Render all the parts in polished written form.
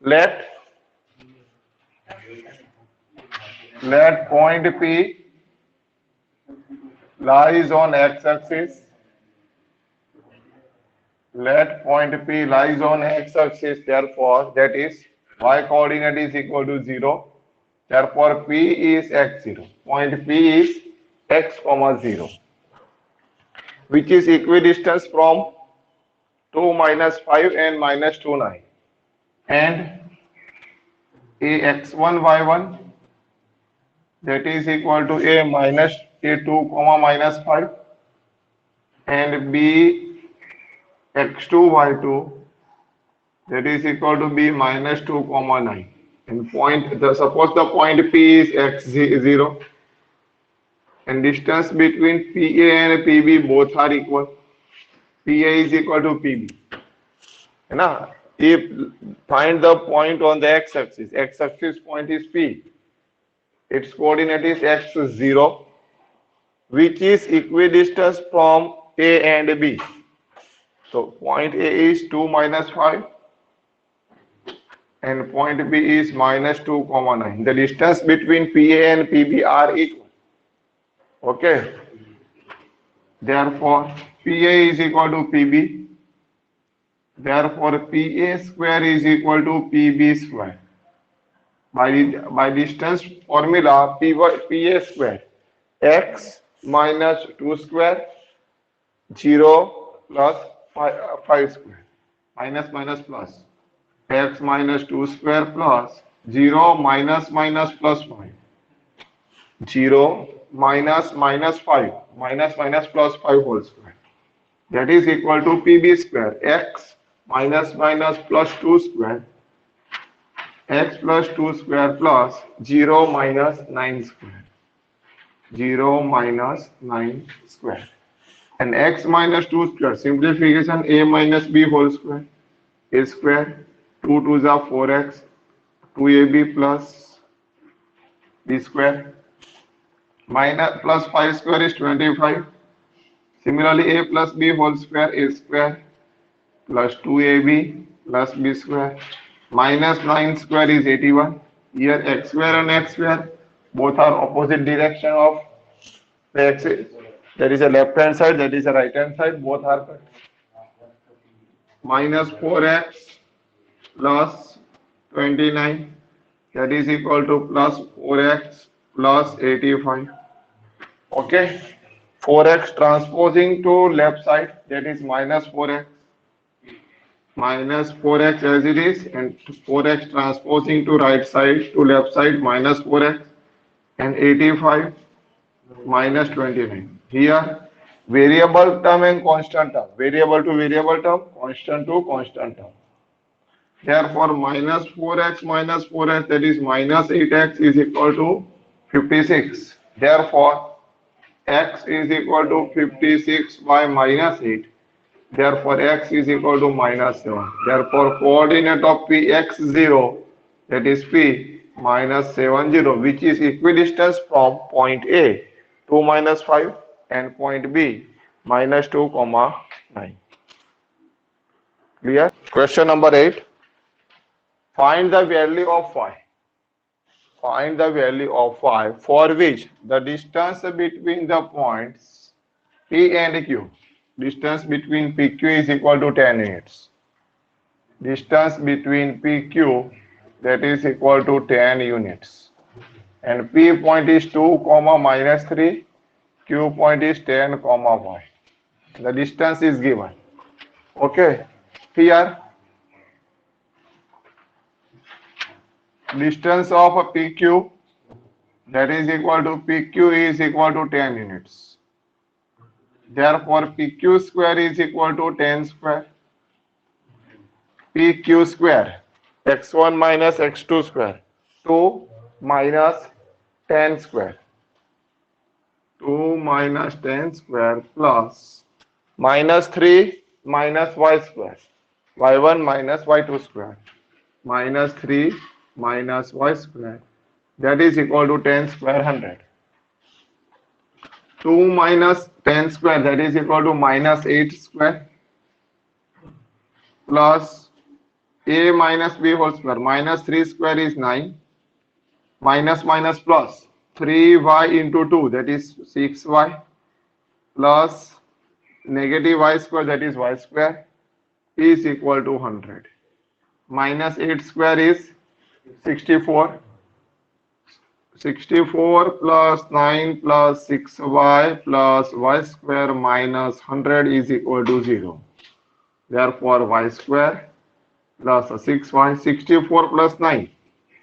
Let point P lies on x-axis. Let point P lies on x-axis. Therefore, that is y coordinate is equal to 0. Therefore, P is x0. Point P is x comma 0, which is equidistant from 2 minus 5 and minus 2 9. And a x1 y1, that is equal to a minus a2 comma minus 5, and b x2 y2, that is equal to b minus 2 comma 9. And suppose the point P is x0 and distance between PA and PB both are equal. PA is equal to PB. Now, if find the point on the x-axis, x-axis point is P, its coordinate is x0, which is equidistant from A and B. So point A is 2 minus 5 and point B is minus 2 comma 9. The distance between PA and PB are equal. Okay. Therefore, PA is equal to PB. Therefore, PA square is equal to PB square. By distance formula, PA square, x minus 2 square, 0 plus 5 square, minus plus, x minus 2 square plus 0 minus plus 5, 0 minus 5, minus plus 5 whole square. That is equal to PB square, x minus plus 2 square, x plus 2 square plus 0 minus 9 square, 0 minus 9 square. And x minus 2 square, simplification a minus b whole square, a square, 2 to the 4x, 2ab plus b square, minus plus 5 square is 25. Similarly, a plus b whole square, a square, plus 2ab plus b square, minus 9 square is 81. Here x square and x square both are opposite direction of the axis. There is a left hand side, there is a right hand side, both are cut. Minus 4x plus 29, that is equal to plus 4x plus 85. Okay, 4x transposing to left side, that is minus 4x. Minus 4x as it is, and 4x transposing to right side to left side, minus 4x, and 85 minus 29. Here variable term and constant term, variable to variable term, constant to constant term. Therefore, minus 4x, that is minus 8x is equal to 56. Therefore, x is equal to 56 by minus 8. Therefore, x is equal to minus 7. Therefore, coordinate of P x0, that is P minus 70, which is equidistant from point A, 2 minus 5, and point B, minus 2 comma 9. Clear? Question number 8. Find the value of phi. Find the value of phi for which the distance between the points P and Q. Distance between PQ is equal to 10 units. Distance between PQ, that is equal to 10 units. And P point is 2 comma minus 3. Q point is 10 comma 5. The distance is given. Okay. Here, distance of PQ, that is equal to PQ is equal to 10 units. Therefore, PQ square is equal to 10 square. PQ square, x1 minus x2 square, 2 minus 10 square. 2 minus 10 square plus minus 3 minus y square, y1 minus y2 square, minus 3 minus y square, that is equal to 10 square 100. 2 minus 10 square, that is equal to minus 8 square, plus a minus b whole square. Minus 3 square is 9. Minus minus plus 3y into 2, that is 6y, plus negative y square, that is y square, is equal to 100. Minus 8 square is 64. 64 plus 9 plus 6y plus y square minus 100 is equal to 0. Therefore, y square plus 6y, 64 plus 9,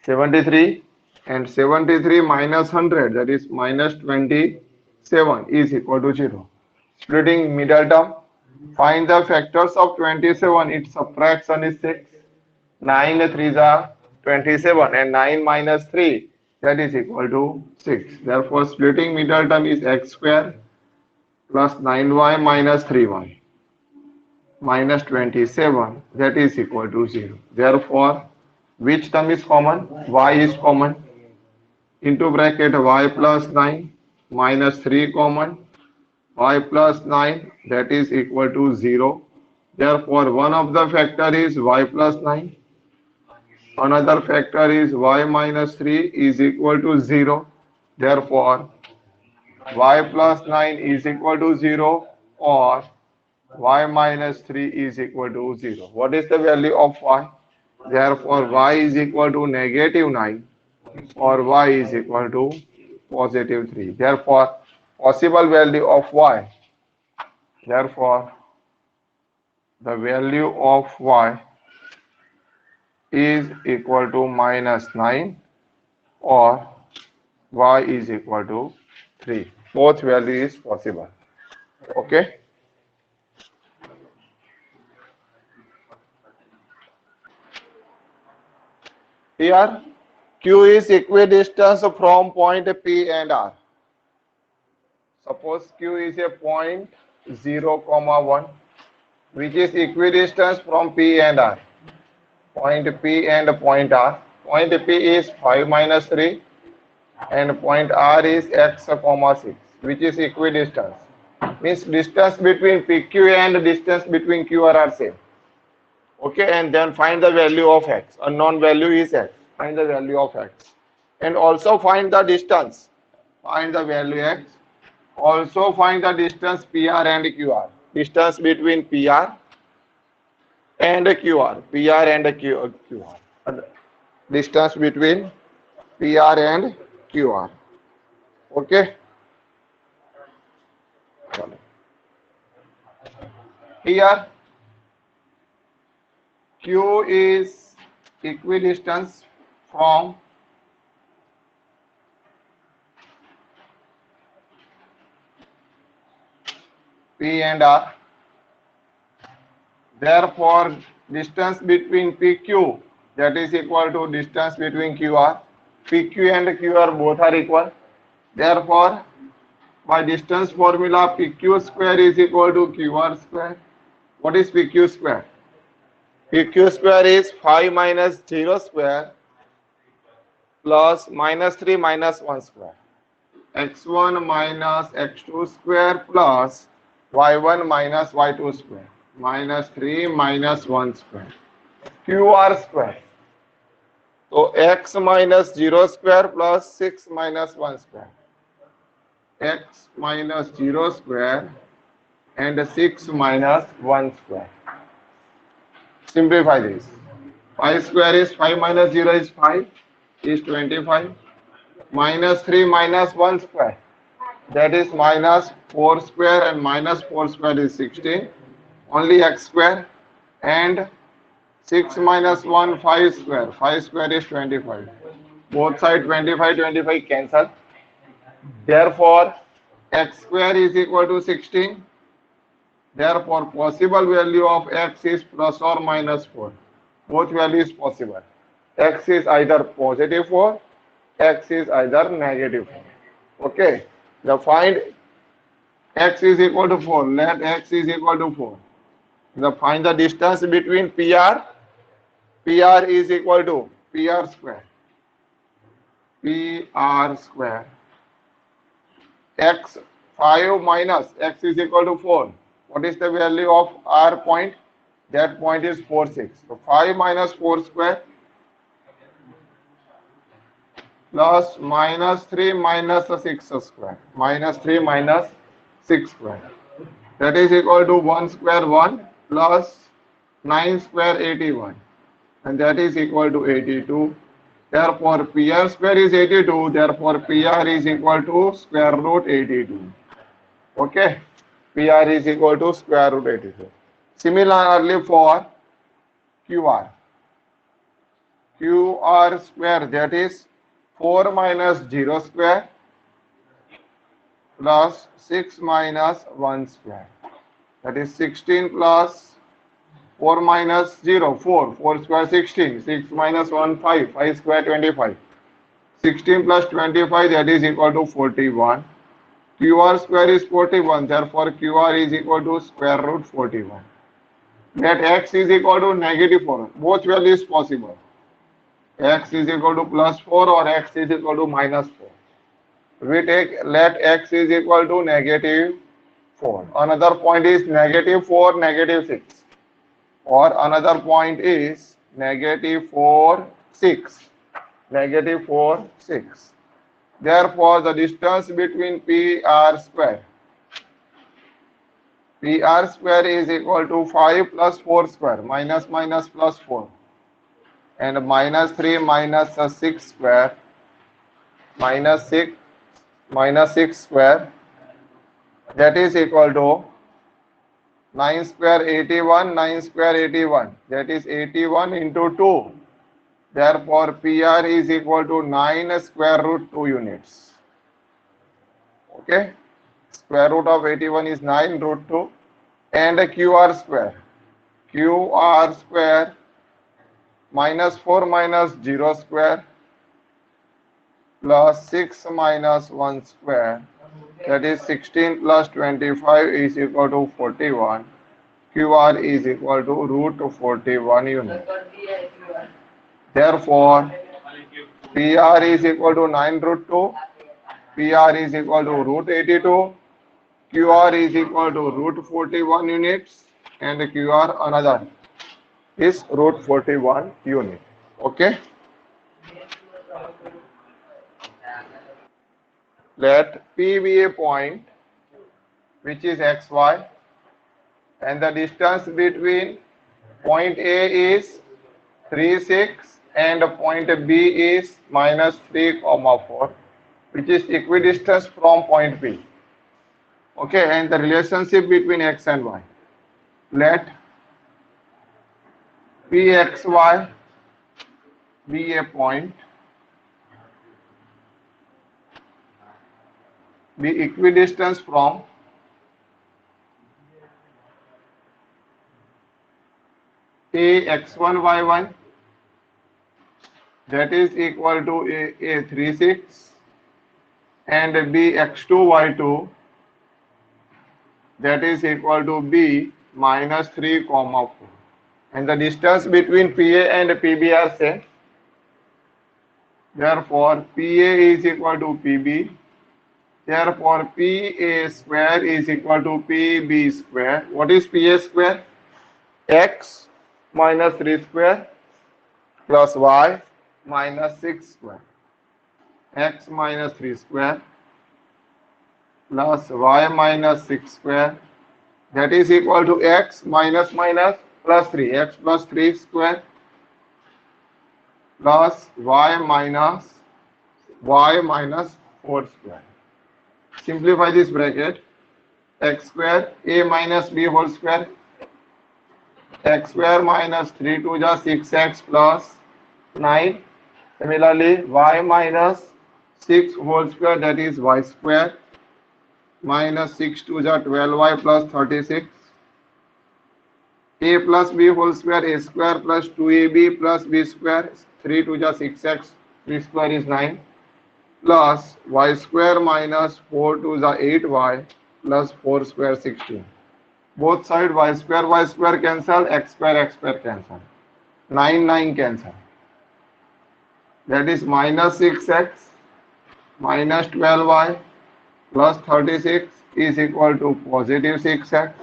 73, and 73 minus 100, that is minus 27, is equal to 0. Splitting middle term, find the factors of 27. Its subtraction is 6. 9 3s are 27, and 9 minus 3, that is equal to 6. Therefore, splitting middle term is x square plus 9y minus 3y minus 27, that is equal to 0. Therefore, which term is common? Y is common. Into bracket y plus 9 minus 3 common. Y plus 9, that is equal to 0. Therefore, one of the factor is y plus 9. Another factor is y minus 3 is equal to 0. Therefore, y plus 9 is equal to 0, or y minus 3 is equal to 0. What is the value of y? Therefore, y is equal to negative 9, or y is equal to positive 3. Therefore, possible value of y. Therefore, the value of y is equal to minus 9, or y is equal to 3. Both value is possible. Okay. Here, Q is equidistant from point P and R. Suppose Q is a point 0, 1, which is equidistant from P and R. Point P and point R. Point P is 5 minus 3, and point R is x, 6, which is equidistant. Means distance between PQ and distance between QR are same. Okay, and then find the value of x. Unknown value is x. Find the value of x. And also find the distance. Find the value x. Also find the distance PR and QR. Distance between PR and QR. PR and QR. Distance between PR and QR. Okay. Here Q is equidistance from P and R. Therefore, distance between PQ, that is equal to distance between QR. PQ and QR both are equal. Therefore, by distance formula, PQ square is equal to QR square. What is PQ square? PQ square is 5 minus 0 square plus minus 3 minus 1 square. X1 minus X2 square plus Y1 minus Y2 square. Minus 3 minus 1 square. QR square. So x minus 0 square plus 6 minus 1 square. X minus 0 square and 6 minus 1 square. Simplify this. 5 square is 5 minus 0 is 5, is 25. Minus 3 minus 1 square, that is minus 4 square, and minus 4 square is 16. Only x square, and 6 minus 1, 5 square. 5 square is 25. Both side 25, 25 cancel. Therefore, x square is equal to 16. Therefore, possible value of x is plus or minus 4. Both values possible. X is either positive 4, x is either negative 4. Okay. The find x is equal to 4. Let x is equal to 4. The find the distance between PR. PR is equal to PR square. PR square. X 5 minus x is equal to 4. What is the value of R point? That point is 4, 6. So 5 minus 4 square plus minus 3 minus 6 square. Minus 3 minus 6 square. That is equal to 1 square 1 plus 9 square 81. And that is equal to 82. Therefore, PR square is 82. Therefore, PR is equal to square root 82. Okay. PR is equal to square root 82. Similarly for QR. QR square, that is 4 minus 0 square plus 6 minus 1 square. That is 16 plus 4 minus 0, 4. 4 square 16. 6 minus 1, 5. 5 square 25. 16 plus 25, that is equal to 41. QR square is 41. Therefore, QR is equal to square root 41. Let x is equal to negative 4. Both values possible. X is equal to plus 4 or x is equal to minus 4. We take let x is equal to negative 4. Another point is negative 4, negative 6. Or another point is negative 4, 6. Negative 4, 6. Therefore, the distance between PR square is equal to 5 plus 4 square minus minus plus 4 and minus 3 minus 6 square minus 6 square, that is equal to 9 square 81, 9 square 81, that is 81 into 2. Therefore, PR is equal to 9 square root 2 units. Okay, square root of 81 is 9 root 2. And QR square minus 4 minus 0 square plus 6 minus 1 square, that is 16 plus 25 is equal to 41. QR is equal to root 41 unit. Therefore, PR is equal to 9 root 2, PR is equal to root 82, QR is equal to root 41 units, and QR another is root 41 unit. Okay. Let P be a point which is xy, and the distance between point A is 3, 6 and point B is minus 3, 4, which is equidistant from point P. Okay, and the relationship between x and y. Let Pxy be a point, be equidistant from A x1 y1, that is equal to A 3, 6 and B x2 y2, that is equal to B minus 3, 4. And the distance between PA and PB are same. Therefore, PA is equal to PB. Therefore, PA square is equal to PB square. What is PA square? X minus 3 square plus Y minus 6 square. X minus 3 square plus Y minus 6 square, that is equal to X minus minus plus 3. X plus 3 square plus Y minus 4 square. Simplify this bracket. X square A minus B whole square. X square minus 3 to the 6x plus 9. Similarly, Y minus 6 whole square, that is Y square minus 6 to the 12y plus 36. A plus B whole square, A square plus 2AB plus B square, 3 to the 6x, 3 square is 9, plus Y square minus 4 to the 8y plus 4 square 16. Both side y square cancel, x square cancel. 9, 9 cancel. That is minus 6x minus 12y plus 36 is equal to positive 6x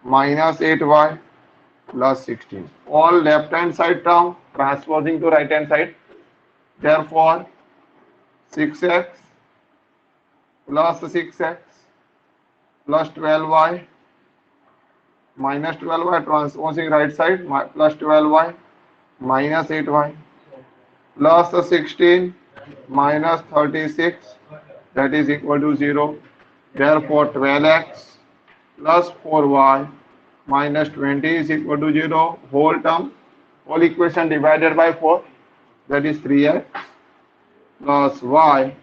minus 8y plus 16. All left hand side term transposing to right hand side. Therefore, 6x plus 6x plus 12y minus 12y transposing right side plus 12y minus 8y plus 16 minus 36 that is equal to 0. Therefore, 12x plus 4y minus 20 is equal to 0. Whole term, whole equation divided by 4 that is 3x plus y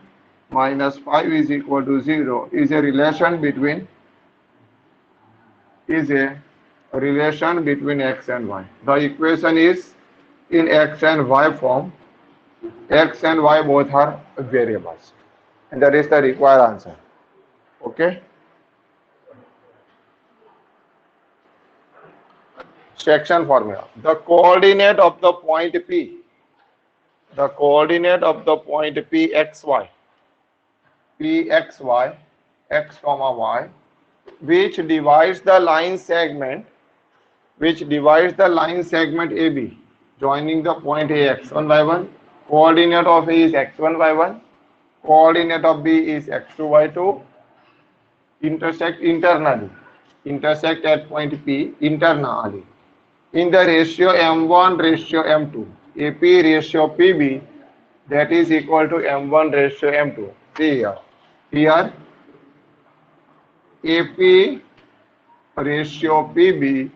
minus 5 is equal to 0 is a relation between x and y. The equation is in x and y form. X and y both are variables, and that is the required answer. Okay. Section formula. The coordinate of the point P. The coordinate of the point P x y. P x y, x comma y, which divides the line segment AB, joining the point A x1 y1. Coordinate of A is x1 y1. Coordinate of B is x2 y2. Intersect at point P internally in the ratio m1 ratio m2. AP ratio PB that is equal to m1 ratio m2. See here AP ratio PB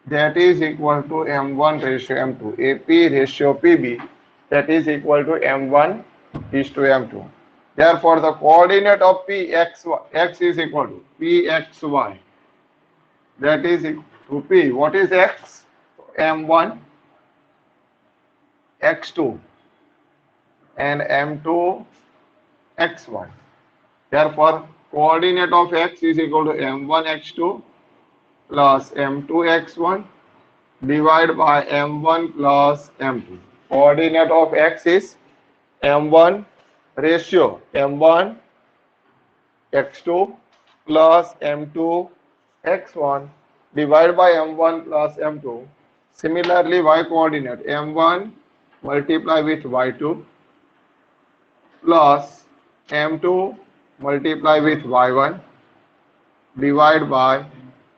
that is equal to m1 ratio m2. AP ratio PB that is equal to m1 is to m2. Therefore, the coordinate of x is equal to pxy that is equal to p. What is x? m1, x2 and m2 x1. Therefore, coordinate of x is equal to m1 x2 plus m2 x1 divided by m1 plus m2. Coordinate of x is m1 ratio m1 x2 plus m2 x1 divided by m1 plus m2. Similarly, y coordinate m1 multiply with y2 plus m2 multiply with y1 divided by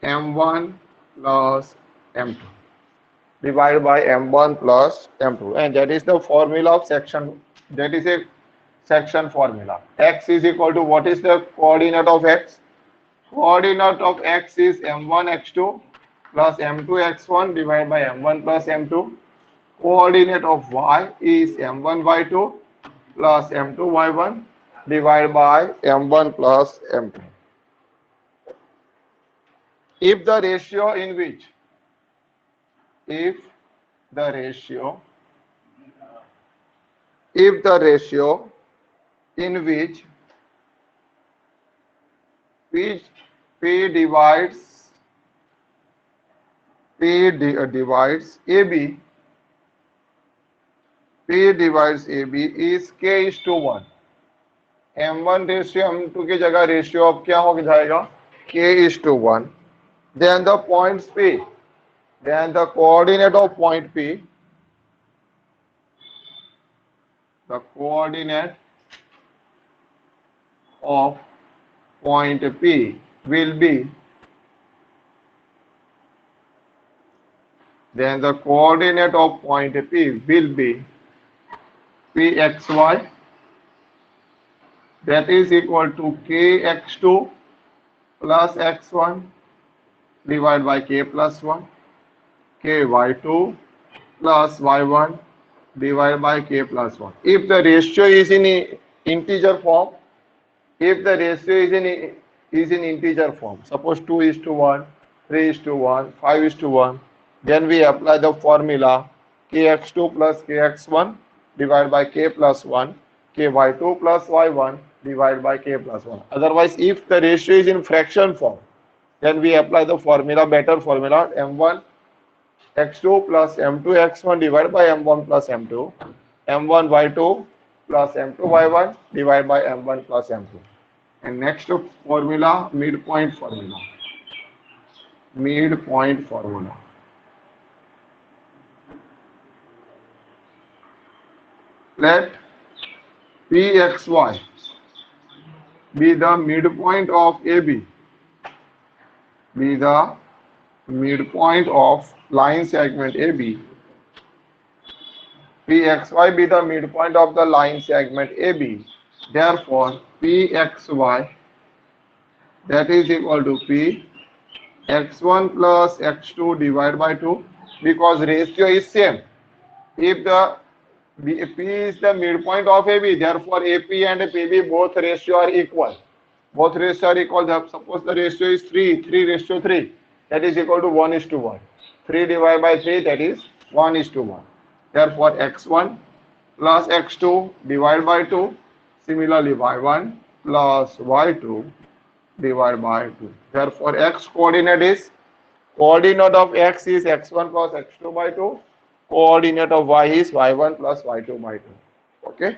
m1 plus m2 divided by m1 plus m2, and that is the formula of section. That is a section formula. X is equal to, what is the coordinate of x? Coordinate of x is m1 x2 plus m2 x1 divided by m1 plus m2. Coordinate of y is m1 y2 plus m2 y1 divided by m1 plus m2. If the ratio in which P divides AB is k is to 1. m1 ratio m2 की जगह ratio of क्या हो जाएगा? k is to 1. Then the points P, then the coordinate of point P, the coordinate of point P will be, then the coordinate of point P will be pxy that is equal to kx2 plus x1 divided by k plus 1, ky2 plus y1 divided by k plus 1. If the ratio is in integer form, suppose 2 is to 1, 3 is to 1, 5 is to 1, then we apply the formula kx2 plus kx1 divided by k plus 1, ky2 plus y1 divided by k plus 1. Otherwise, if the ratio is in fraction form, then we apply the formula, better formula, m1 x2 plus m2 x1 divided by m1 plus m2, m1 y2 plus m2 y1 divided by m1 plus m2. And next formula, midpoint formula. Let Pxy be the midpoint of AB, be the midpoint of line segment AB. Pxy be the midpoint of the line segment AB. Therefore, Pxy, that is equal to P x1 plus x2 divided by 2, because ratio is same. If the P is the midpoint of AB, therefore AP and PB both ratio are equal. Both ratio are equal. Suppose the ratio is 3 ratio 3, that is equal to 1:1. 3 divided by 3, that is 1:1. Therefore, x1 plus x2 divided by 2. Similarly, y1 plus y2 divided by 2. Therefore, coordinate of x is x1 plus x2 by 2. Coordinate of y is y1 plus y2 by 2. Okay.